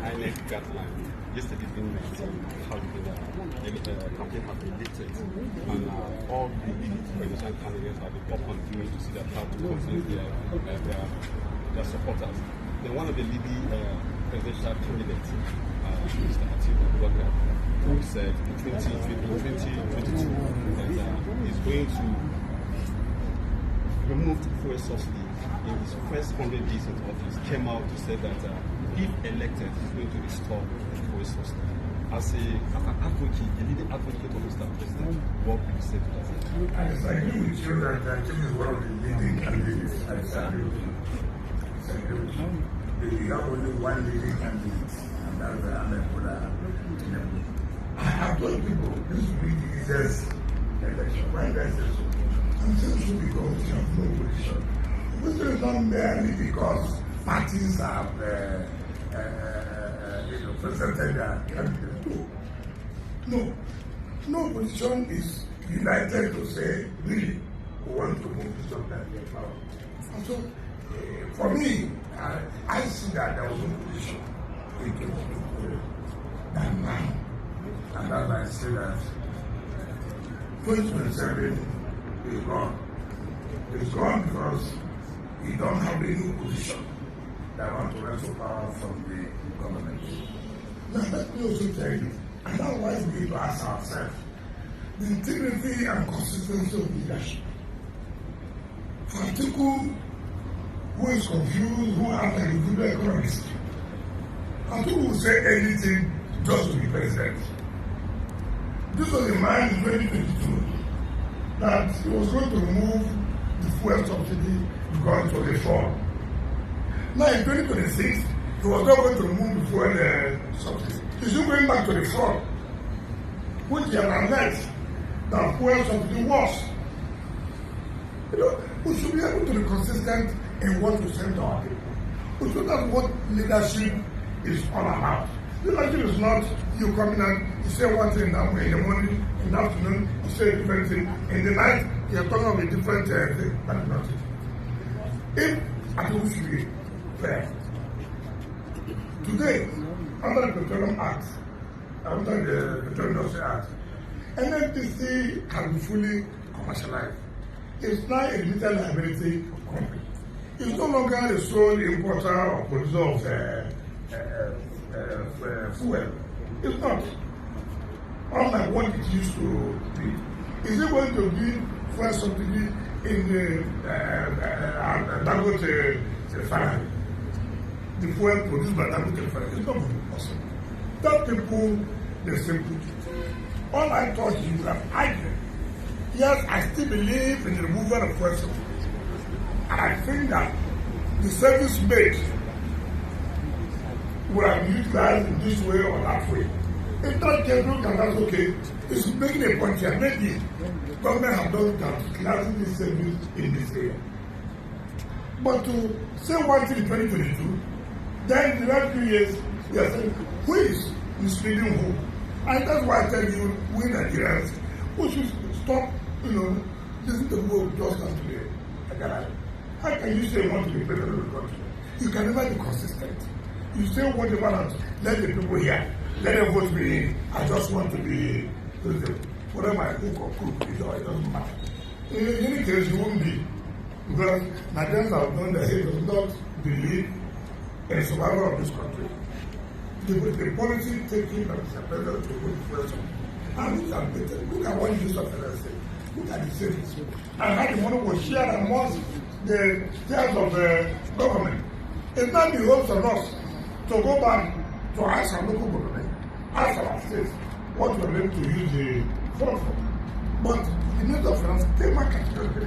INEC guideline yesterday being 19 how the campaign has been lifted, and all the presidential candidates have been up on doing to see that how to convince their supporters. Then one of the leading presidential candidates, Mr. Atiku, who said in 2022 that he's going to remove fuel subsidy in his first 100 days in office, came out to say that if elected, he's going to restore fuel subsidy. As an advocate, a leading advocate of Mr. President, what would you say to that? I agree with you that this is one of the leading candidates. I agree with you. We have only one leading candidate, and that's the Tinubu. I have told people this will be the easiest election. Why did I say so? I'm saying so because you have no position. This is not merely because parties have presented their candidates. No position is united to say, really, we want to move this up that power. And so, for me, I see that there was no position in 2023 than now. And that's why I say that 2027 is gone. It's gone because we don't have any position that want to wrestle power from the government. Now, let me also tell you, and that's why we need to ask ourselves the integrity and consistency of leadership. For Atiku, who is confused, who acts like a good economist, Atiku will say anything just to be president. This was a man in 2022 that he was going to remove the fuel subsidy because it was a fraud. Now in 2026, he was not going to remove the fuel subsidy. He's still going back to the fraud, which he has alleged that fuel subsidy was. We should be able to be consistent in what we send to our people. We should know what leadership is all about. Leadership is not you coming and you say one thing that way in the morning, in the afternoon, you say a different thing. In the night, you're talking about a different thing. That is not it. If Atiku should be fair, today, under the Petroleum Act, under the Petroleum Industry Act, NNPC can be fully commercialized. It's now a limited liability company. It's no longer the sole importer or producer of fuel. It's not. Unlike what it used to be. Is it going to be fuel subsidy in the Dangote refinery? The fuel produced by Dangote refinery? It's not going to be possible. That people, they simply. All I thought you would have argued. Yes, I still believe in the removal of fuel subsidy. And I think that the service made would have been utilized in this way or that way. If that case, look at that's okay. It's making a point here. Maybe government have done that, utilizing this service in this area. But to say one thing in 2022, then in the last few years, we are saying, who is misleading who? And that's why I tell you, we Nigerians, we should stop, listening to people just come to the garage. How can you say you want to be president of the country? You can never be consistent. You say whatever else, let the people hear, let them vote me in. I just want to be president. Whatever I cook or cook, it doesn't matter. In any case, you won't be. Because Nigerians have done their head does not believe in the survival of this country. The policy taking by Mr. President to vote for us. And look at what you said. Look at the savings. And how the money was shared amongst the tiers of the government. It's not the hopes of us to go back to ask our local government, ask our states what we're able to use the fund for. But the Minister of Finance came back and